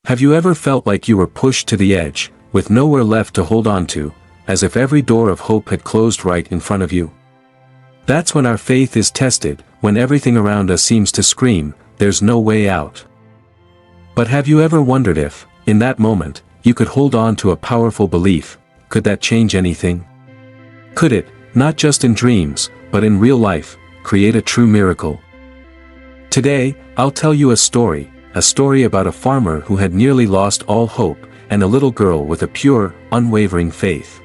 Have you ever felt like you were pushed to the edge, with nowhere left to hold on to, as if every door of hope had closed right in front of you? That's when our faith is tested, when everything around us seems to scream, "There's no way out." But have you ever wondered if, in that moment, you could hold on to a powerful belief? Could that change anything? Could it, not just in dreams, but in real life, create a true miracle? Today, I'll tell you a story about a farmer who had nearly lost all hope, and a little girl with a pure, unwavering faith.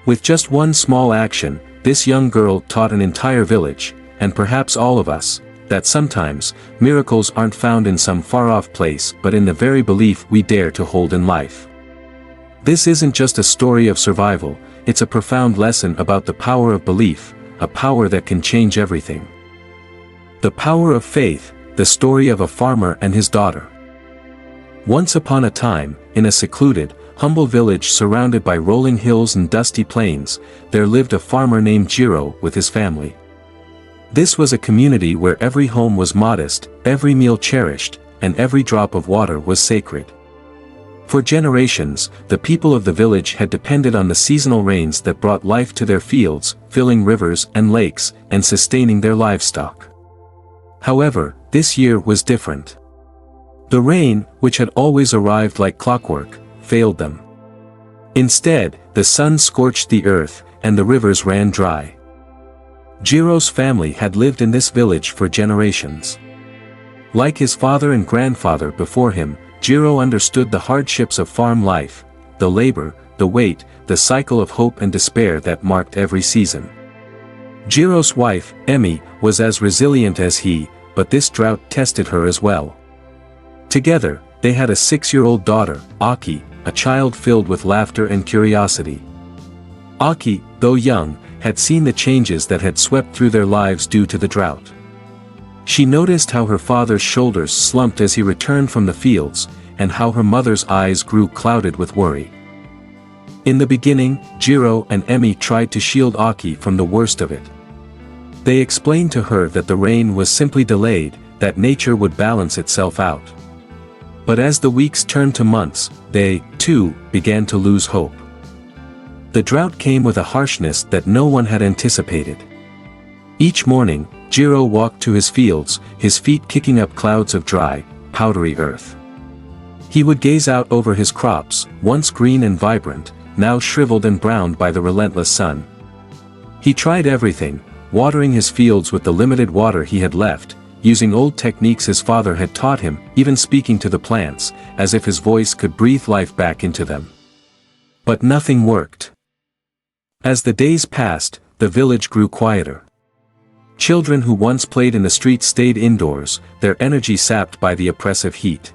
With just one small action, this young girl taught an entire village, and perhaps all of us, that sometimes, miracles aren't found in some far-off place but in the very belief we dare to hold in life. This isn't just a story of survival, it's a profound lesson about the power of belief, a power that can change everything. The power of faith, the story of a farmer and his daughter. Once upon a time, in a secluded, humble village surrounded by rolling hills and dusty plains, there lived a farmer named Jiro with his family. This was a community where every home was modest, every meal cherished, and every drop of water was sacred. For generations, the people of the village had depended on the seasonal rains that brought life to their fields, filling rivers and lakes, and sustaining their livestock. However, this year was different. The rain, which had always arrived like clockwork, failed them. Instead, the sun scorched the earth, and the rivers ran dry. Jiro's family had lived in this village for generations. Like his father and grandfather before him, Jiro understood the hardships of farm life, the labor, the wait, the cycle of hope and despair that marked every season. Jiro's wife, Emi, was as resilient as he, but this drought tested her as well. Together, they had a 6-year-old daughter, Aki, a child filled with laughter and curiosity. Aki, though young, had seen the changes that had swept through their lives due to the drought. She noticed how her father's shoulders slumped as he returned from the fields, and how her mother's eyes grew clouded with worry. In the beginning, Jiro and Emi tried to shield Aki from the worst of it. They explained to her that the rain was simply delayed, that nature would balance itself out. But as the weeks turned to months, they, too, began to lose hope. The drought came with a harshness that no one had anticipated. Each morning, Jiro walked to his fields, his feet kicking up clouds of dry, powdery earth. He would gaze out over his crops, once green and vibrant, now shriveled and browned by the relentless sun. He tried everything, watering his fields with the limited water he had left, using old techniques his father had taught him, even speaking to the plants, as if his voice could breathe life back into them. But nothing worked. As the days passed, the village grew quieter. Children who once played in the streets stayed indoors, their energy sapped by the oppressive heat.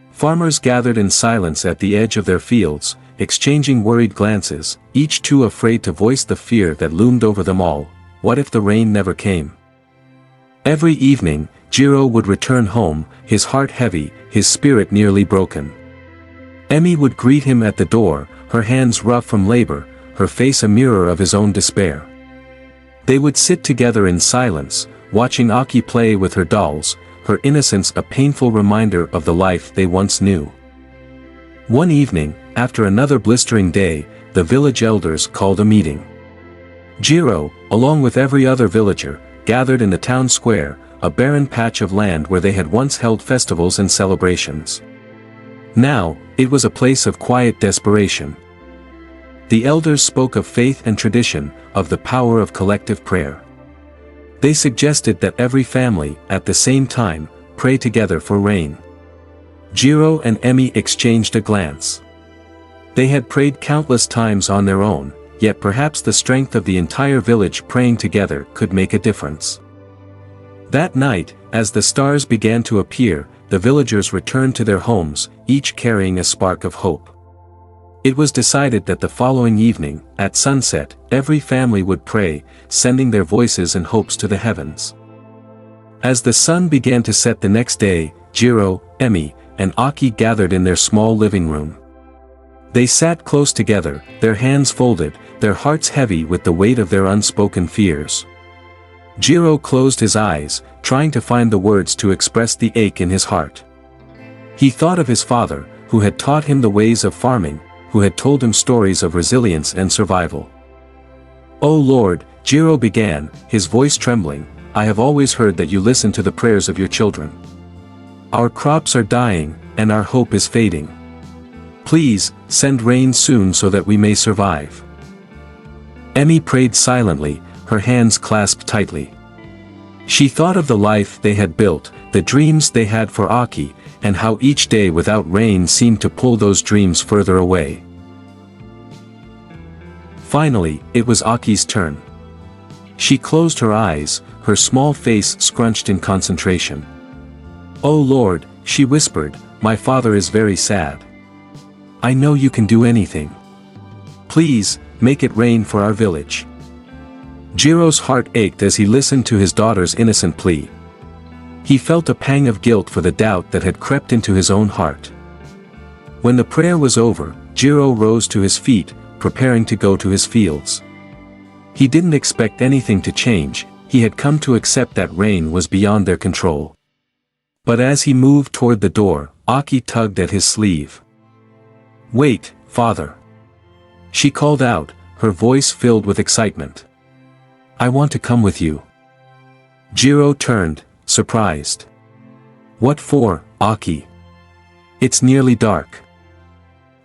Farmers gathered in silence at the edge of their fields, exchanging worried glances, each too afraid to voice the fear that loomed over them all. What if the rain never came? Every evening, Jiro would return home, his heart heavy, his spirit nearly broken. Emi would greet him at the door, her hands rough from labor, her face a mirror of his own despair. They would sit together in silence, watching Aki play with her dolls, her innocence a painful reminder of the life they once knew. One evening, after another blistering day, the village elders called a meeting. Jiro, along with every other villager, gathered in the town square, a barren patch of land where they had once held festivals and celebrations. Now, it was a place of quiet desperation. The elders spoke of faith and tradition, of the power of collective prayer. They suggested that every family, at the same time, pray together for rain. Jiro and Emi exchanged a glance. They had prayed countless times on their own, yet perhaps the strength of the entire village praying together could make a difference. That night, as the stars began to appear, the villagers returned to their homes, each carrying a spark of hope. It was decided that the following evening, at sunset, every family would pray, sending their voices and hopes to the heavens. As the sun began to set the next day, Jiro, Emi, and Aki gathered in their small living room. They sat close together, their hands folded, their hearts heavy with the weight of their unspoken fears. Jiro closed his eyes, trying to find the words to express the ache in his heart. He thought of his father, who had taught him the ways of farming, who had told him stories of resilience and survival. "Oh Lord," Jiro began, his voice trembling, "I have always heard that you listen to the prayers of your children. Our crops are dying, and our hope is fading. Please, send rain soon so that we may survive." Emmy prayed silently, her hands clasped tightly. She thought of the life they had built, the dreams they had for Aki, and how each day without rain seemed to pull those dreams further away. Finally, it was Aki's turn. She closed her eyes, her small face scrunched in concentration. "Oh Lord," she whispered, "my father is very sad. I know you can do anything. Please, make it rain for our village." Jiro's heart ached as he listened to his daughter's innocent plea. He felt a pang of guilt for the doubt that had crept into his own heart. When the prayer was over, Jiro rose to his feet, preparing to go to his fields. He didn't expect anything to change, he had come to accept that rain was beyond their control. But as he moved toward the door, Aki tugged at his sleeve. "Wait, father." She called out, her voice filled with excitement. "I want to come with you." Jiro turned, surprised. "What for, Aki? It's nearly dark."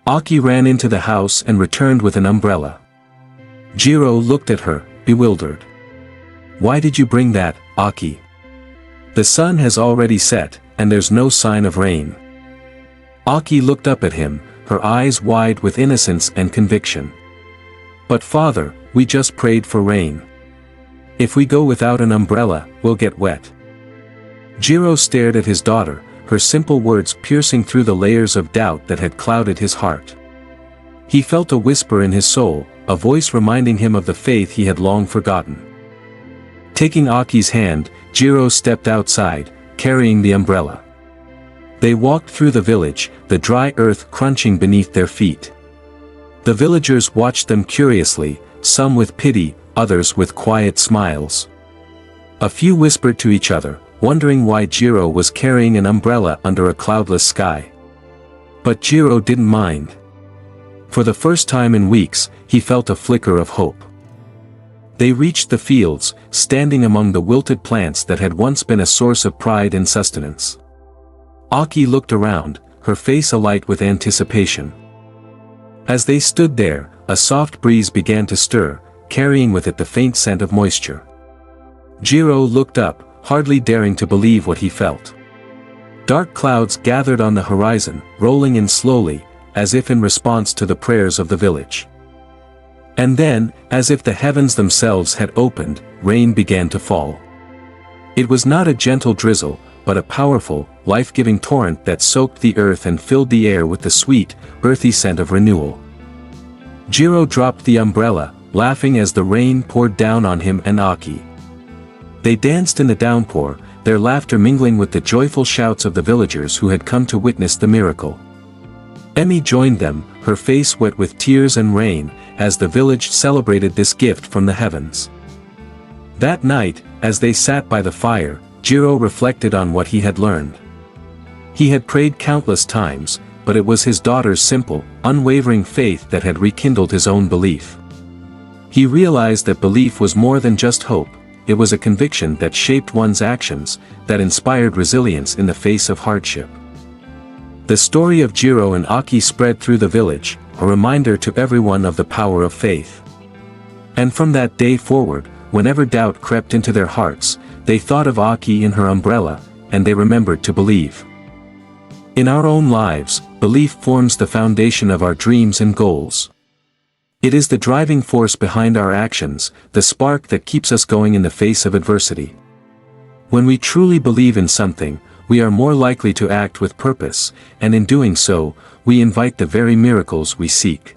Aki ran into the house and returned with an umbrella. Jiro looked at her, bewildered. "Why did you bring that, Aki? The sun has already set, and there's no sign of rain." Aki looked up at him, her eyes wide with innocence and conviction. "But father, we just prayed for rain. If we go without an umbrella, we'll get wet." Jiro stared at his daughter, her simple words piercing through the layers of doubt that had clouded his heart. He felt a whisper in his soul, a voice reminding him of the faith he had long forgotten. Taking Aki's hand, Jiro stepped outside, carrying the umbrella. They walked through the village, the dry earth crunching beneath their feet. The villagers watched them curiously, some with pity, others with quiet smiles. A few whispered to each other, wondering why Jiro was carrying an umbrella under a cloudless sky. But Jiro didn't mind. For the first time in weeks, he felt a flicker of hope. They reached the fields, standing among the wilted plants that had once been a source of pride and sustenance. Aki looked around, her face alight with anticipation. As they stood there, a soft breeze began to stir, carrying with it the faint scent of moisture. Jiro looked up, hardly daring to believe what he felt. Dark clouds gathered on the horizon, rolling in slowly, as if in response to the prayers of the village. And then, as if the heavens themselves had opened, rain began to fall. It was not a gentle drizzle, but a powerful, life-giving torrent that soaked the earth and filled the air with the sweet, earthy scent of renewal. Jiro dropped the umbrella, laughing as the rain poured down on him and Aki. They danced in the downpour, their laughter mingling with the joyful shouts of the villagers who had come to witness the miracle. Emmy joined them, her face wet with tears and rain, as the village celebrated this gift from the heavens. That night, as they sat by the fire, Jiro reflected on what he had learned. He had prayed countless times, but it was his daughter's simple, unwavering faith that had rekindled his own belief. He realized that belief was more than just hope, it was a conviction that shaped one's actions, that inspired resilience in the face of hardship. The story of Jiro and Aki spread through the village, a reminder to everyone of the power of faith. And from that day forward, whenever doubt crept into their hearts, they thought of Aki in her umbrella, and they remembered to believe. In our own lives, belief forms the foundation of our dreams and goals. It is the driving force behind our actions, the spark that keeps us going in the face of adversity. When we truly believe in something, we are more likely to act with purpose, and in doing so, we invite the very miracles we seek.